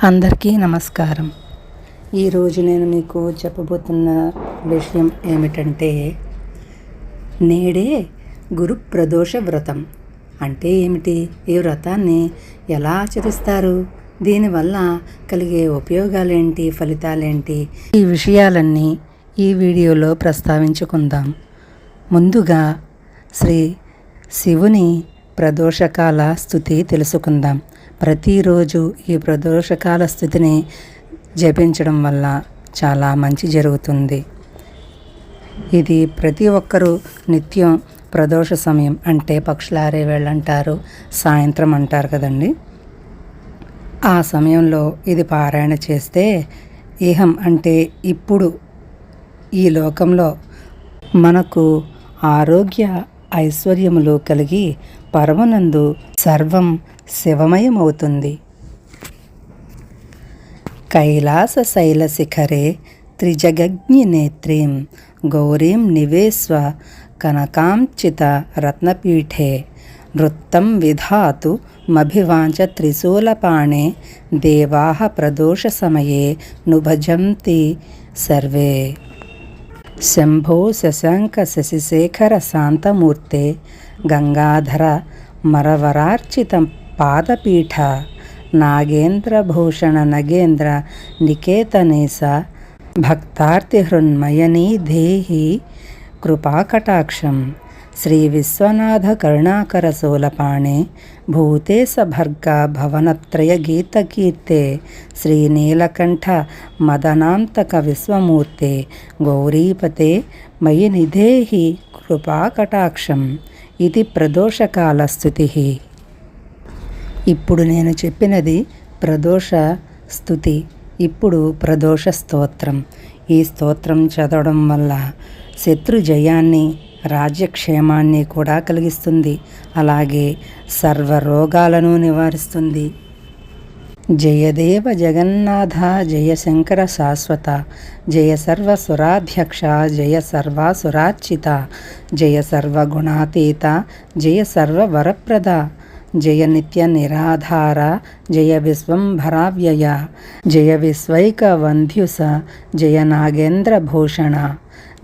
అందరికీ నమస్కారం. ఈరోజు నేను మీకు చెప్పబోతున్న విషయం ఏమిటంటే, నేడే గురు ప్రదోష వ్రతం అంటే ఏమిటి, ఈ వ్రతాన్ని ఎలా ఆచరిస్తారు, దీనివల్ల కలిగే ఉపయోగాలేంటి, ఫలితాలేంటి, ఈ విషయాలన్నీ ఈ వీడియోలో ప్రస్తావించుకుందాం. ముందుగా శ్రీ శివుని ప్రదోషకాల స్తుతి తెలుసుకుందాం. ప్రతిరోజు ఈ ప్రదోషకాల స్థుతిని జపించడం వల్ల చాలా మంచి జరుగుతుంది. ఇది ప్రతి ఒక్కరూ నిత్యం ప్రదోష సమయం అంటే పక్షులారే వేళంటారు, సాయంత్రం అంటారు కదండి, ఆ సమయంలో ఇది పారాయణ చేస్తే ఇహం అంటే ఇప్పుడు ఈ లోకంలో మనకు ఆరోగ్య ఐశ్వర్యములు కలిగి పరమనందు సర్వం శివమయమవుతుంది. కైలాస శైల శిఖరే త్రిజగజ్ఞి నేత్రీం గౌరీం నివేశ్వ కనకాంచిత రత్నపీఠే నృత్తం విధాతు మభివాంచ త్రిశూలపాణే దేవాః ప్రదోష సమయే నుభజంతి సర్వే. శంభో శశాంక శశిశేఖర శాంతమూర్తే గంగాధర మరవరార్చిత పాదపీఠ నాగేంద్రభూషణ నగేంద్ర నికేతనేశ భక్తార్తిహృన్మయనీ దేహి కృపాకటాక్షం. శ్రీ విశ్వనాథ కరుణాకర శూలపాణే భూతేశ భర్గ భవనత్రయ గీతకీర్తే శ్రీనీలకంఠ మదనాంతక విశ్వమూర్తే గౌరీపతే మయి నిధేహి కృపాకటాక్షం. ఇది ప్రదోషకాల స్తుతి. ఇప్పుడు నేను చెప్పినది ప్రదోష స్తుతి. ఇప్పుడు ప్రదోష స్తోత్రం. ఈ స్తోత్రం చదవడం వల్ల శత్రు జయాన్ని, రాజ్యక్షేమాన్ని కూడా కలిగిస్తుంది. అలాగే సర్వరోగాలను నివారిస్తుంది. జయదేవ జగన్నాథ జయ శంకర శాశ్వత జయ సర్వసురాధ్యక్ష జయ సర్వాసురార్చిత జయ సర్వగుణాతీత జయ సర్వవరప్రద జయ నిత్య నిరాధార జయ విశ్వంభరావ్యయ జయ విశ్వైక వంధ్యుస జయ నాగేంద్రభూషణ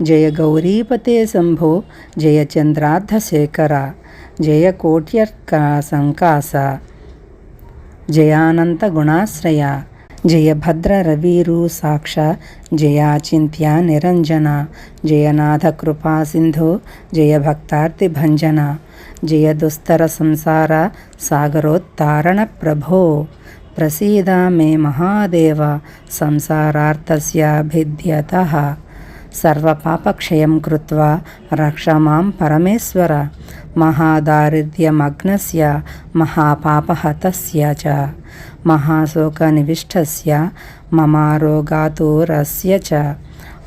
జయ గౌరీపతే శంభో జయ చంద్రార్ధశేఖర జయ కోట్యర్క సంకాస జయానంత గుణాశ్రయ జయ భద్ర రవీరు సాక్ష జయాచింత్య నిరంజన జయనాథ కృపా సింధు జయ భక్తార్తి భంజన జయ దుస్తర సంసార సాగరోత్తారణ ప్రభో ప్రసీద మే మహాదేవ సంసారార్తస్య భిద్యతః సర్వపాపక్షయం కృత్వా రక్ష మాం పరమేశ్వర మహాదారిద్ర్యమగ్నస్య మహాపాపహతస్య చ మహాశోకనివిష్టస్య మమారోగాతురస్య చ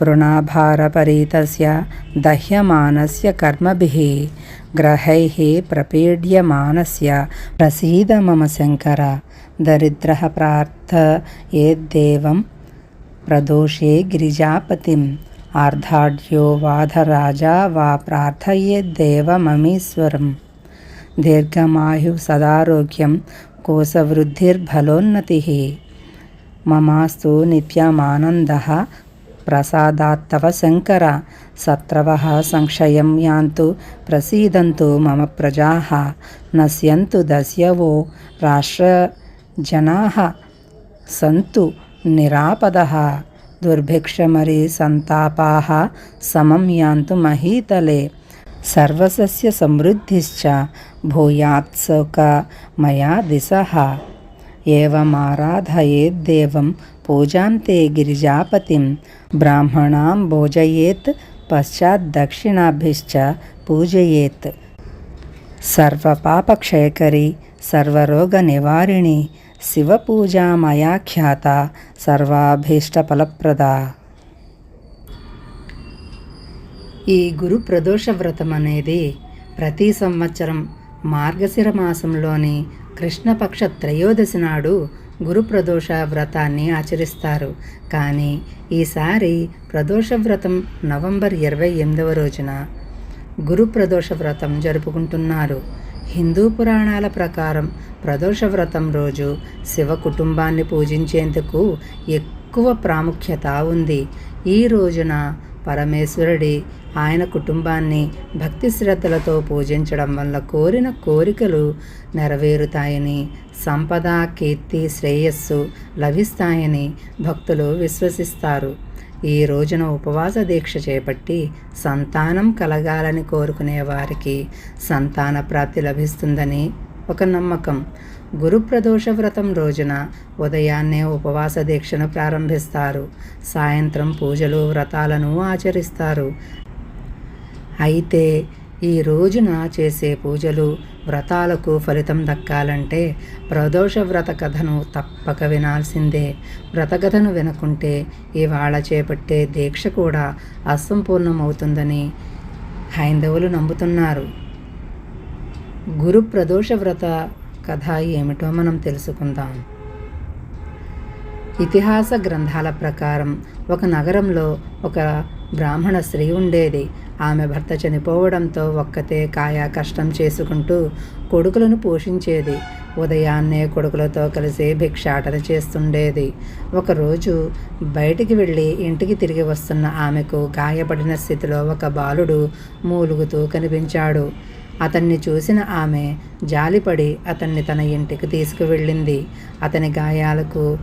రుణాభారపరీతస్య దహ్యమానస్య కర్మభిః గ్రహైః ప్రపీడ్యమానస్య ప్రసీద మమ శంకర. దరిద్రః ప్రార్థయేద్దేవం ప్రదోషే గిరిజాపతిం ఆర్ధాఢ్యో వాధరాజా వా ప్రార్థయేద్దేవమమీశ్వరం. దీర్ఘమాయు సదారోగ్యం కోశవృద్ధిర్బలోన్నతిః మమాస్తు నిత్యమానందః ప్రసాదాత్తవ శంకర. శత్రవః సంక్షయం యాంతు ప్రసీదంతు మమ ప్రజాః నశ్యంతు దస్యవో రాష్ట్రజనాః సంతు నిరాపదః దుర్భిక్షమరి సంతాపాః సమం యాంతు మహీతలే. సర్వసస్య సమృద్ధిశ్చ భూయాత్సుఖమయా దిశః ఏవమారాధయేద్దేవం పూజాంతే గిరిజాపతిం బ్రాహ్మణాం భోజయేత్ పశ్చాద్దక్షిణాభిశ్చ పూజయేత్. సర్వపాపక్షయకరి సర్వరోగనివారిణి శివపూజా మయా ఖ్యాత సర్వాభీష్టఫలప్రద. ఈ గురు ప్రదోష వ్రతం అనేది ప్రతి సంవత్సరం మార్గశిర మాసంలోని కృష్ణపక్ష త్రయోదశి నాడు గురు ప్రదోష వ్రతాన్ని ఆచరిస్తారు. కానీ ఈసారి ప్రదోష వ్రతం నవంబర్ 28వ రోజున గురు ప్రదోష వ్రతం జరుపుకుంటున్నారు. హిందూ పురాణాల ప్రకారం ప్రదోష వ్రతం రోజు శివ కుటుంబాన్ని పూజించేందుకు ఎక్కువ ప్రాముఖ్యత ఉంది. ఈ రోజున పరమేశ్వరుడి ఆయన కుటుంబాన్ని భక్తి శ్రద్ధలతో పూజించడం వల్ల కోరిన కోరికలు నెరవేరుతాయని, సంపద, కీర్తి, శ్రేయస్సు లభిస్తాయని భక్తులు విశ్వసిస్తారు. ఈ రోజున ఉపవాస దీక్ష చేపట్టి సంతానం కలగాలని కోరుకునే వారికి సంతాన ప్రాప్తి లభిస్తుందని ఒక నమ్మకం. గురు ప్రదోష వ్రతం రోజున ఉదయాన్నే ఉపవాస దీక్షను ప్రారంభిస్తారు. సాయంత్రం పూజలు, వ్రతాలను ఆచరిస్తారు. అయితే ఈ రోజున చేసే పూజలు, వ్రతాలకు ఫలితం దక్కాలంటే ప్రదోష వ్రత కథను తప్పక వినాల్సిందే. వ్రతకథను వినకుంటే ఇవాళ చేపట్టే దీక్ష కూడా అసంపూర్ణమవుతుందని హైందవులు నమ్ముతున్నారు. గురు ప్రదోష వ్రత కథ ఏమిటో మనం తెలుసుకుందాం. ఇతిహాస గ్రంథాల ప్రకారం ఒక నగరంలో ఒక బ్రాహ్మణ స్త్రీ ఉండేది. ఆమె భర్త చనిపోవడంతో ఒక్కతే కాయ కష్టం చేసుకుంటూ కొడుకులను పోషించేది. ఉదయాన్నే కొడుకులతో కలిసి భిక్షాటన చేస్తుండేది. ఒకరోజు బయటికి వెళ్ళి ఇంటికి తిరిగి వస్తున్న ఆమెకు గాయపడిన స్థితిలో ఒక బాలుడు మూలుగుతూ కనిపించాడు. అతన్ని చూసిన ఆమె జాలిపడి అతన్ని తన ఇంటికి తీసుకువెళ్ళింది. అతని గాయాలకు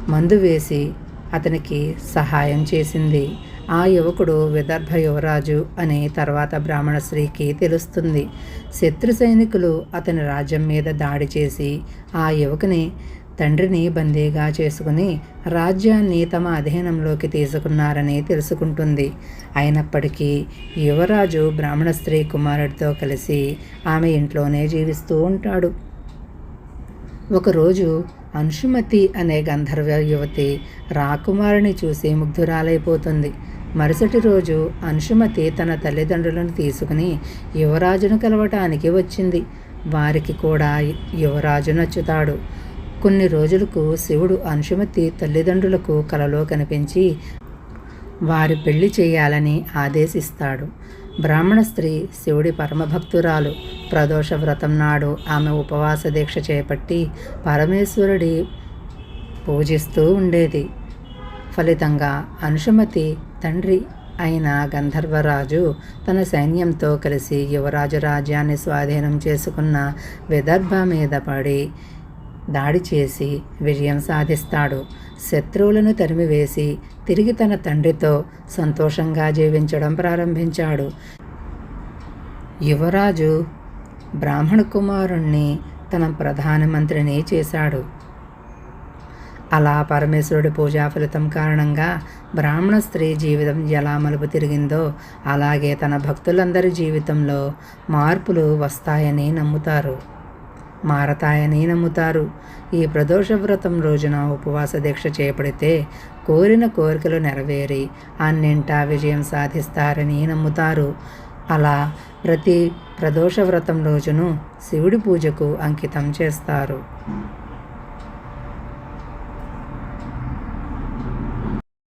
మందు వేసి అతనికి సహాయం చేసింది. ఆ యువకుడు విదర్భ యువరాజు అని తర్వాత బ్రాహ్మణ స్త్రీకి తెలుస్తుంది. శత్రు సైనికులు అతని రాజ్యం మీద దాడి చేసి ఆ యువకుని తండ్రిని బందీగా చేసుకుని రాజ్యాన్ని తమ అధీనంలోకి తీసుకున్నారని తెలుసుకుంటుంది. అయినప్పటికీ యువరాజు బ్రాహ్మణ స్త్రీ కుమారుడితో కలిసి ఆమె ఇంట్లోనే జీవిస్తూ ఉంటాడు. ఒకరోజు అంశుమతి అనే గంధర్వ యువతి రాకుమారుని చూసి ముగ్ధురాలైపోతుంది. మరుసటి రోజు అంశుమతి తన తల్లిదండ్రులను తీసుకుని యువరాజును కలవటానికి వచ్చింది. వారికి కూడా యువరాజు నచ్చుతాడు. కొన్ని రోజులకు శివుడు అంశుమతి తల్లిదండ్రులకు కలలో కనిపించి వారి పెళ్లి చేయాలని ఆదేశిస్తాడు. బ్రాహ్మణ స్త్రీ శివుడి పరమభక్తురాలు. ప్రదోష వ్రతం నాడు ఆమె ఉపవాస దీక్ష చేపట్టి పరమేశ్వరుడి పూజిస్తూ ఉండేది. ఫలితంగా అంశుమతి తండ్రి అయిన గంధర్వరాజు తన సైన్యంతో కలిసి యువరాజు రాజ్యాన్ని స్వాధీనం చేసుకున్న విదర్భ మీద పడి దాడి చేసి విజయం సాధిస్తాడు. శత్రువులను తరిమివేసి తిరిగి తన తండ్రితో సంతోషంగా జీవించడం ప్రారంభించాడు. యువరాజు బ్రాహ్మణ కుమారుణ్ణి తన ప్రధానమంత్రిని చేశాడు. అలా పరమేశ్వరుడి పూజా ఫలితం కారణంగా బ్రాహ్మణ స్త్రీ జీవితం ఎలా మలుపు తిరిగిందో అలాగే తన భక్తులందరి జీవితంలో మార్పులు మారతాయని నమ్ముతారు. ఈ ప్రదోష వ్రతం రోజున ఉపవాస దీక్ష చేపడితే కోరిన కోరికలు నెరవేరి అన్నింటా విజయం సాధిస్తారని నమ్ముతారు. అలా ప్రతి ప్రదోష వ్రతం రోజును శివుడి పూజకు అంకితం చేస్తారు.